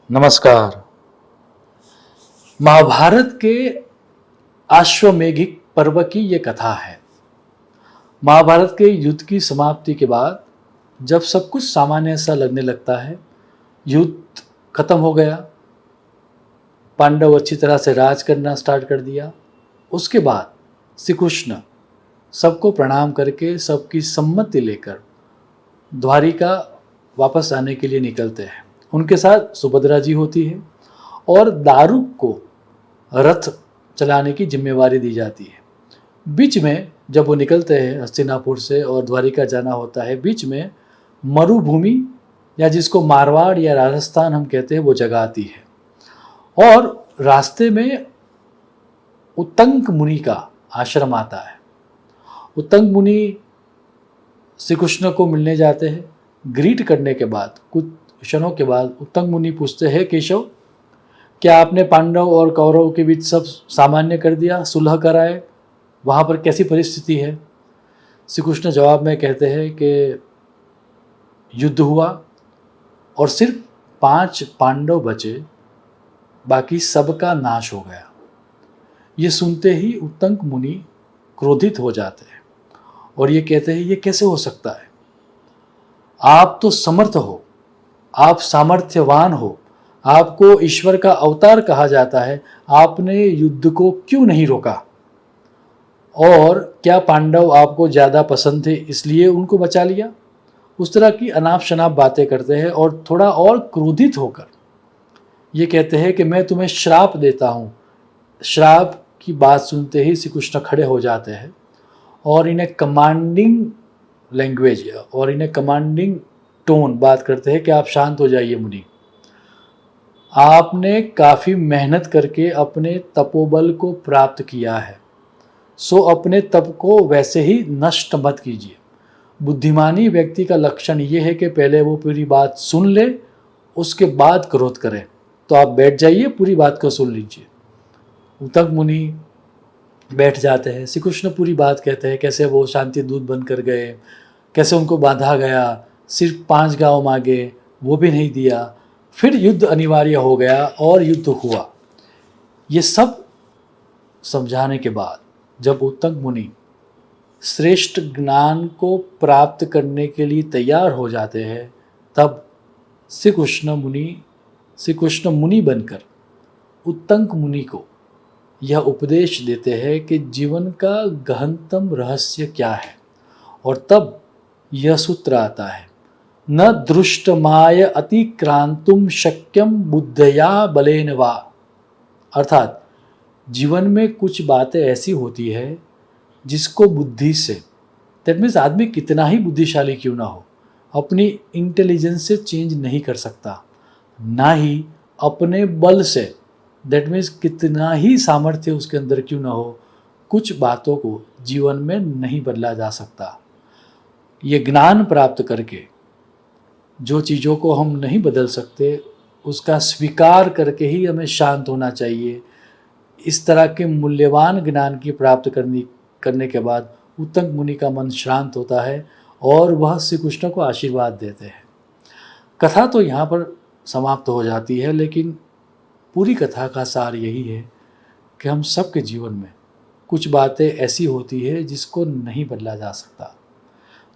नमस्कार। महाभारत के आश्वमेधिक पर्व की ये कथा है। महाभारत के युद्ध की समाप्ति के बाद जब सब कुछ सामान्य सा लगने लगता है, युद्ध खत्म हो गया, पांडव अच्छी तरह से राज करना स्टार्ट कर दिया। उसके बाद श्री कृष्ण सबको प्रणाम करके सबकी सम्मति लेकर द्वारिका वापस आने के लिए निकलते हैं। उनके साथ सुभद्रा जी होती है और दारुक को रथ चलाने की जिम्मेवारी दी जाती है। बीच में जब वो निकलते हैं हस्तिनापुर से और द्वारिका जाना होता है, बीच में मरुभूमि या जिसको मारवाड़ या राजस्थान हम कहते हैं वो जगह आती है और रास्ते में उत्तंक मुनि का आश्रम आता है। उत्तंक मुनि श्री कृष्ण को मिलने जाते हैं। ग्रीट करने के बाद कुछ क्षणों के बाद उत्तंक मुनि पूछते हैं, केशव क्या आपने पांडव और कौरव के बीच सब सामान्य कर दिया, सुलह कराए, वहाँ पर कैसी परिस्थिति है? श्री कृष्ण जवाब में कहते हैं कि युद्ध हुआ और सिर्फ 5 पांडव बचे, बाकी सबका नाश हो गया। ये सुनते ही उत्तंक मुनि क्रोधित हो जाते हैं और ये कहते हैं, ये कैसे हो सकता है? आप तो समर्थ हो, आप सामर्थ्यवान हो, आपको ईश्वर का अवतार कहा जाता है, आपने युद्ध को क्यों नहीं रोका? और क्या पांडव आपको ज़्यादा पसंद थे इसलिए उनको बचा लिया? उस तरह की अनाप शनाप बातें करते हैं और थोड़ा और क्रोधित होकर ये कहते हैं कि मैं तुम्हें श्राप देता हूँ। श्राप की बात सुनते ही श्री कृष्ण खड़े हो जाते हैं और इन्हें कमांडिंग लैंग्वेज और इन्हें कमांडिंग टोन बात करते हैं कि आप शांत हो जाइए मुनि, आपने काफ़ी मेहनत करके अपने तपोबल को प्राप्त किया है, सो अपने तप को वैसे ही नष्ट मत कीजिए। बुद्धिमानी व्यक्ति का लक्षण ये है कि पहले वो पूरी बात सुन ले, उसके बाद क्रोध करे। तो आप बैठ जाइए, पूरी बात को सुन लीजिए। उत्तंक मुनि बैठ जाते हैं। श्री कृष्ण पूरी बात कहते हैं, कैसे वो शांति दूत बनकर गए, कैसे उनको बांधा गया, सिर्फ 5 गांव मांगे वो भी नहीं दिया, फिर युद्ध अनिवार्य हो गया और युद्ध हुआ। ये सब समझाने के बाद जब उत्तंक मुनि श्रेष्ठ ज्ञान को प्राप्त करने के लिए तैयार हो जाते हैं, तब श्री कृष्ण मुनि बनकर उत्तंक मुनि को यह उपदेश देते हैं कि जीवन का गहनतम रहस्य क्या है। और तब यह सूत्र आता है, न दृष्टमाय अतिक्रांतुम शक्यम बुद्धया बलेन वा। अर्थात जीवन में कुछ बातें ऐसी होती है जिसको बुद्धि से, दैट मीन्स आदमी कितना ही बुद्धिशाली क्यों ना हो, अपनी इंटेलिजेंस से चेंज नहीं कर सकता, ना ही अपने बल से, दैट मीन्स कितना ही सामर्थ्य उसके अंदर क्यों ना हो, कुछ बातों को जीवन में नहीं बदला जा सकता। ये ज्ञान प्राप्त करके जो चीज़ों को हम नहीं बदल सकते उसका स्वीकार करके ही हमें शांत होना चाहिए। इस तरह के मूल्यवान ज्ञान की प्राप्त करने के बाद उत्तंक मुनि का मन शांत होता है और वह श्री कृष्ण को आशीर्वाद देते हैं। कथा तो यहाँ पर समाप्त हो जाती है, लेकिन पूरी कथा का सार यही है कि हम सबके जीवन में कुछ बातें ऐसी होती है जिसको नहीं बदला जा सकता,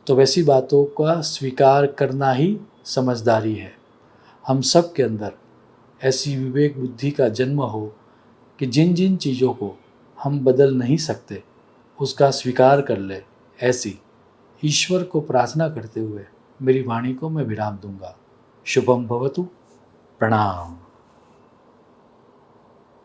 तो वैसी बातों का स्वीकार करना ही समझदारी है। हम सब के अंदर ऐसी विवेक बुद्धि का जन्म हो कि जिन जिन चीज़ों को हम बदल नहीं सकते उसका स्वीकार कर ले। ऐसी ईश्वर को प्रार्थना करते हुए मेरी वाणी को मैं विराम दूंगा। शुभम भवतु। प्रणाम।